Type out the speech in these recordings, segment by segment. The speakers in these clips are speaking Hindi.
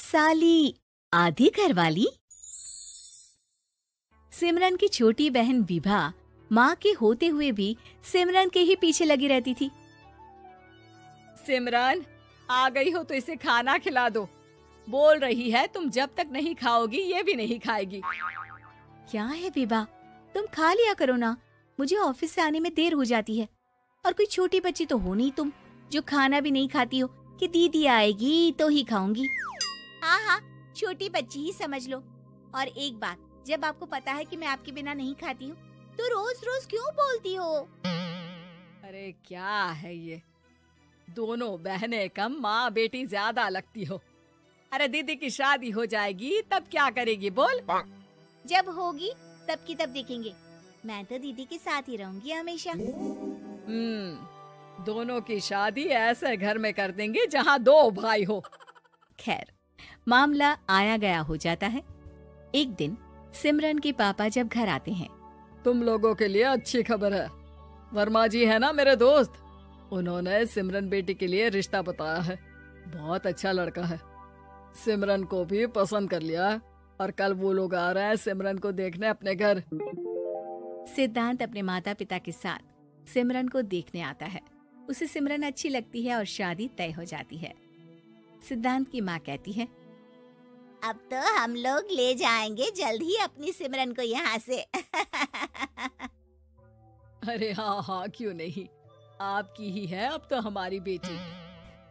साली आधी घरवाली। सिमरन की छोटी बहन विभा माँ के होते हुए भी सिमरन के ही पीछे लगी रहती थी। सिमरन, आ गई हो तो इसे खाना खिला दो। बोल रही है तुम जब तक नहीं खाओगी ये भी नहीं खाएगी। क्या है विभा, तुम खा लिया करो ना, मुझे ऑफिस से आने में देर हो जाती है। और कोई छोटी बच्ची तो हो नहीं तुम जो खाना भी नहीं खाती हो कि दीदी आएगी तो ही खाऊंगी। हाँ हाँ, छोटी बच्ची ही समझ लो। और एक बात, जब आपको पता है कि मैं आपके बिना नहीं खाती हूँ तो रोज रोज क्यों बोलती हो? अरे क्या है ये, दोनों बहनें कम माँ बेटी ज्यादा लगती हो। अरे दीदी की शादी हो जाएगी तब क्या करेगी बोल? जब होगी तब की तब देखेंगे। मैं तो दीदी के साथ ही रहूंगी हमेशा। दोनों की शादी ऐसे घर में कर देंगे जहाँ दो भाई हो। खैर, मामला आया गया हो जाता है। एक दिन सिमरन के पापा जब घर आते हैं। तुम लोगों के लिए अच्छी खबर है। वर्मा जी है ना मेरे दोस्त, उन्होंने सिमरन बेटी के लिए रिश्ता बताया है। बहुत अच्छा लड़का है, सिमरन को भी पसंद कर लिया है और कल वो लोग आ रहे हैं सिमरन को देखने अपने घर। सिद्धांत अपने माता पिता के साथ सिमरन को देखने आता है। उसे सिमरन अच्छी लगती है और शादी तय हो जाती है। सिद्धांत की माँ कहती है, अब तो हम लोग ले जाएंगे जल्द ही अपनी सिमरन को यहाँ से। अरे हाँ हाँ, क्यों नहीं, आपकी ही है अब तो हमारी बेटी।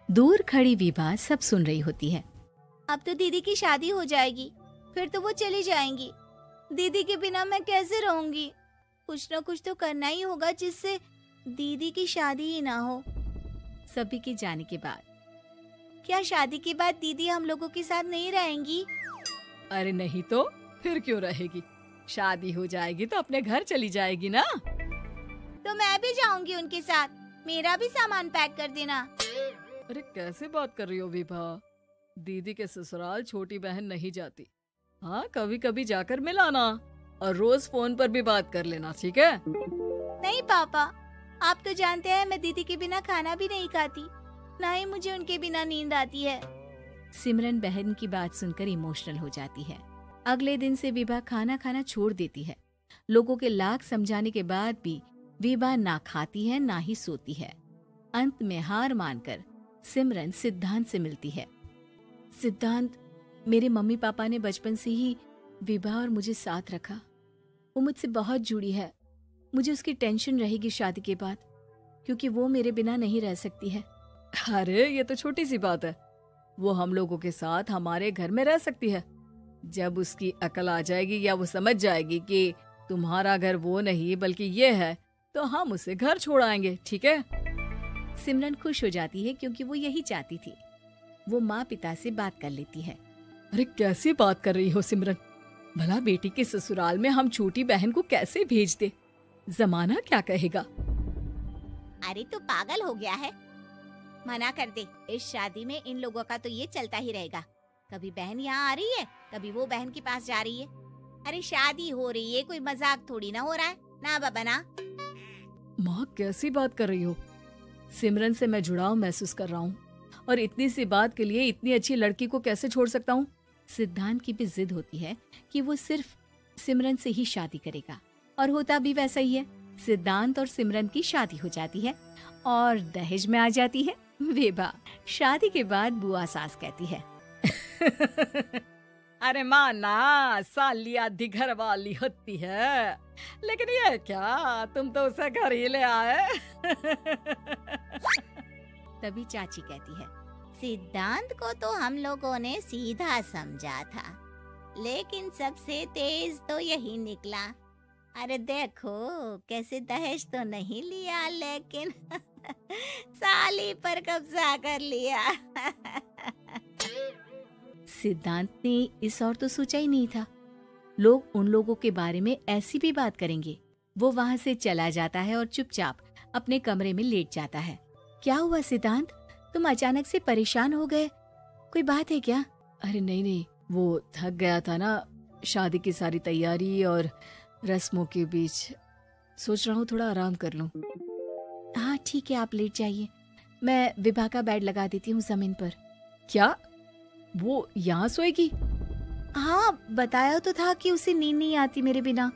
दूर खड़ी विभा सब सुन रही होती है। अब तो दीदी की शादी हो जाएगी, फिर तो वो चली जाएंगी। दीदी के बिना मैं कैसे रहूंगी? कुछ न कुछ तो करना ही होगा जिससे दीदी की शादी ही ना हो। सभी के जाने के बाद क्या शादी के बाद दीदी हम लोगों के साथ नहीं रहेंगी? अरे नहीं तो फिर क्यों रहेगी, शादी हो जाएगी तो अपने घर चली जाएगी ना। तो मैं भी जाऊंगी उनके साथ, मेरा भी सामान पैक कर देना। अरे कैसे बात कर रही हो विभा, दीदी के ससुराल छोटी बहन नहीं जाती। हाँ, कभी कभी जाकर मिलाना और रोज फोन पर भी बात कर लेना, ठीक है? नहीं पापा, आप तो जानते हैं मैं दीदी के बिना खाना भी नहीं खाती, ना ही मुझे उनके बिना नींद आती है। सिमरन बहन की बात सुनकर इमोशनल हो जाती है। अगले दिन से विभा खाना खाना छोड़ देती है। लोगों के लाख समझाने के बाद भी विभा ना खाती है ना ही सोती है। अंत में हार मानकर सिमरन सिद्धांत से मिलती है। सिद्धांत, मेरे मम्मी पापा ने बचपन से ही विभा और मुझे साथ रखा। वो मुझसे बहुत जुड़ी है। मुझे उसकी टेंशन रहेगी शादी के बाद, क्योंकि वो मेरे बिना नहीं रह सकती है। अरे ये तो छोटी सी बात है, वो हम लोगों के साथ हमारे घर में रह सकती है। जब उसकी अकल आ जाएगी या वो समझ जाएगी कि तुम्हारा घर वो नहीं बल्कि ये है, तो हम उसे घर छोड़ आएंगे, ठीक है? सिमरन खुश हो जाती है क्योंकि वो यही चाहती थी। वो माँ पिता से बात कर लेती है। अरे कैसी बात कर रही हो सिमरन, भला बेटी के ससुराल में हम छोटी बहन को कैसे भेज दे? जमाना क्या कहेगा? अरे तो पागल हो गया है, मना कर दे। इस शादी में इन लोगों का तो ये चलता ही रहेगा। कभी बहन यहाँ आ रही है, कभी वो बहन के पास जा रही है। अरे शादी हो रही है, कोई मजाक थोड़ी ना हो रहा है ना बाबा ना। माँ कैसी बात कर रही हो? सिमरन से मैं जुड़ाव महसूस कर रहा हूँ और इतनी सी बात के लिए इतनी अच्छी लड़की को कैसे छोड़ सकता हूँ? सिद्धांत की भी जिद होती है कि वो सिर्फ सिमरन से ही शादी करेगा, और होता भी वैसा ही है। सिद्धांत और सिमरन की शादी हो जाती है और दहेज में आ जाती है विभा। शादी के बाद बुआ सास कहती है, अरे माँ ना, साली आधी घर वाली होती है, लेकिन ये क्या, तुम तो उसे घर ही ले आए। तभी चाची कहती है, सिद्धांत को तो हम लोगों ने सीधा समझा था, लेकिन सबसे तेज तो यही निकला। अरे देखो कैसे दहेज तो नहीं लिया, लेकिन साली पर कब्जा कर लिया। सिद्धांत ने इस और तो सोचा ही नहीं था, लोग उन लोगों के बारे में ऐसी भी बात करेंगे। वो वहाँ से चला जाता है और चुपचाप अपने कमरे में लेट जाता है। क्या हुआ सिद्धांत, तुम अचानक से परेशान हो गए, कोई बात है क्या? अरे नहीं, वो थक गया था ना, शादी की सारी तैयारी और रस्मों के बीच, सोच रहा हूँ थोड़ा आराम कर लूं। हाँ ठीक है, आप लेट जाइए, मैं विभा का बेड लगा देती हूँ जमीन पर। क्या वो यहाँ सोएगी? हाँ, बताया तो था कि उसे नींद नहीं आती मेरे बिना।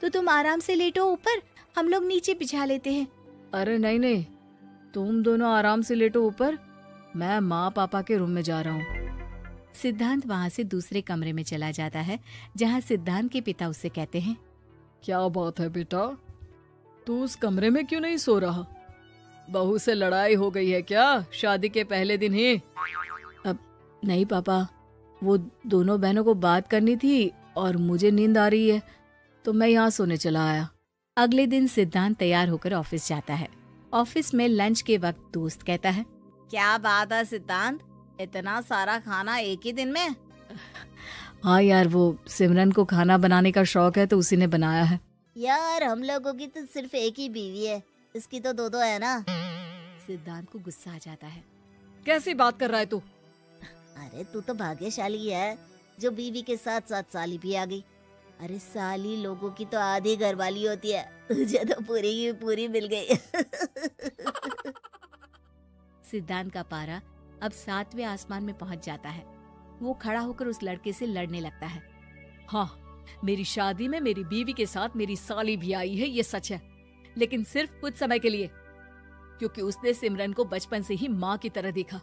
तो तुम आराम से लेटो ऊपर, हम लोग नीचे बिछा लेते हैं। अरे नहीं नहीं, तुम दोनों आराम से लेटो ऊपर, मैं माँ पापा के रूम में जा रहा हूँ। सिद्धांत वहाँ से दूसरे कमरे में चला जाता है, जहाँ सिद्धांत के पिता उससे कहते हैं, क्या बात है बेटा, तू उस कमरे में क्यों नहीं सो रहा? बहू से लड़ाई हो गई है क्या शादी के पहले दिन ही? अब नहीं पापा, वो दोनों बहनों को बात करनी थी और मुझे नींद आ रही है, तो मैं यहाँ सोने चला आया। अगले दिन सिद्धांत तैयार होकर ऑफिस जाता है। ऑफिस में लंच के वक्त दोस्त कहता है, क्या बात है सिद्धांत, इतना सारा खाना एक ही दिन में? हाँ यार, वो सिमरन को खाना बनाने का शौक है तो उसी ने बनाया है। यार हम लोगों की तो सिर्फ एक ही बीवी है, इसकी तो दो है ना। सिद्धांत को गुस्सा आ जाता है। कैसी बात कर रहा है तू? अरे तू तो भाग्यशाली है जो बीवी के साथ साथ साली भी आ गई। अरे साली लोगों की तो आधी घरवाली होती है, तुझे तो पूरी की पूरी मिल गई। सिद्धांत का पारा अब 7वें आसमान में पहुंच जाता है। वो खड़ा होकर उस लड़के से लड़ने लगता है। हाँ, मेरी शादी में मेरी बीवी के साथ मेरी साली भी आई है, ये सच है, लेकिन सिर्फ कुछ समय के लिए, क्योंकि उसने सिमरन को बचपन से ही माँ की तरह देखा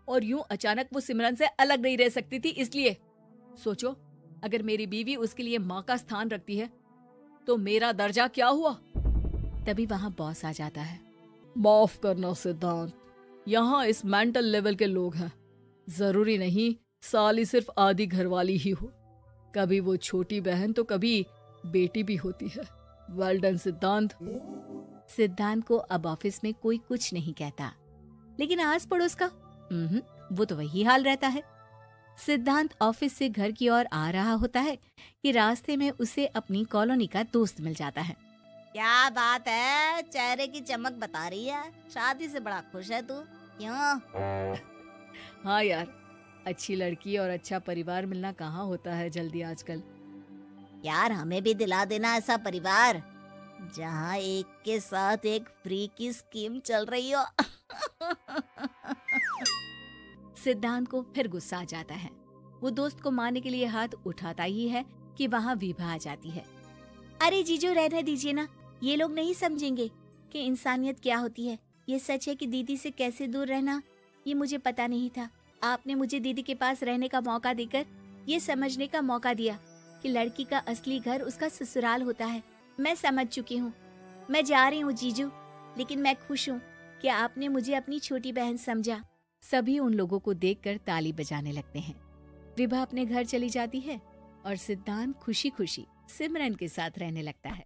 और यूं अचानक वो सिमरन से अलग नहीं रह सकती थी। इसलिए सोचो, अगर मेरी बीवी उसके लिए माँ का स्थान रखती है तो मेरा दर्जा क्या हुआ? तभी वहाँ बॉस आ जाता है। माफ करना सिद्धांत, यहाँ इस मेंटल लेवल के लोग हैं। जरूरी नहीं साली सिर्फ आधी घरवाली ही हो, कभी वो छोटी बहन तो कभी बेटी भी होती है। वेल डन सिद्धांत। सिद्धांत को अब ऑफिस में कोई कुछ नहीं कहता, लेकिन आस पड़ोस का वो तो वही हाल रहता है। सिद्धांत ऑफिस से घर की ओर आ रहा होता है कि रास्ते में उसे अपनी कॉलोनी का दोस्त मिल जाता है। क्या बात है, चेहरे की चमक बता रही है, शादी से बड़ा खुश है तू, क्यों? हाँ यार, अच्छी लड़की और अच्छा परिवार मिलना कहाँ होता है जल्दी आजकल। यार हमें भी दिला देना ऐसा परिवार जहाँ एक के साथ एक फ्री की स्कीम चल रही हो। सिद्धांत को फिर गुस्सा आ जाता है। वो दोस्त को मारने के लिए हाथ उठाता ही है कि वहाँ विभा आ जाती है। अरे जीजू, रहने दीजिए ना, ये लोग नहीं समझेंगे कि इंसानियत क्या होती है। ये सच है कि दीदी से कैसे दूर रहना, ये मुझे पता नहीं था। आपने मुझे दीदी के पास रहने का मौका देकर ये समझने का मौका दिया कि लड़की का असली घर उसका ससुराल होता है। मैं समझ चुकी हूँ, मैं जा रही हूँ जीजू, लेकिन मैं खुश हूँ कि आपने मुझे अपनी छोटी बहन समझा। सभी उन लोगों को देखकर ताली बजाने लगते हैं। विभा अपने घर चली जाती है और सिद्धांत खुशी खुशी सिमरन के साथ रहने लगता है।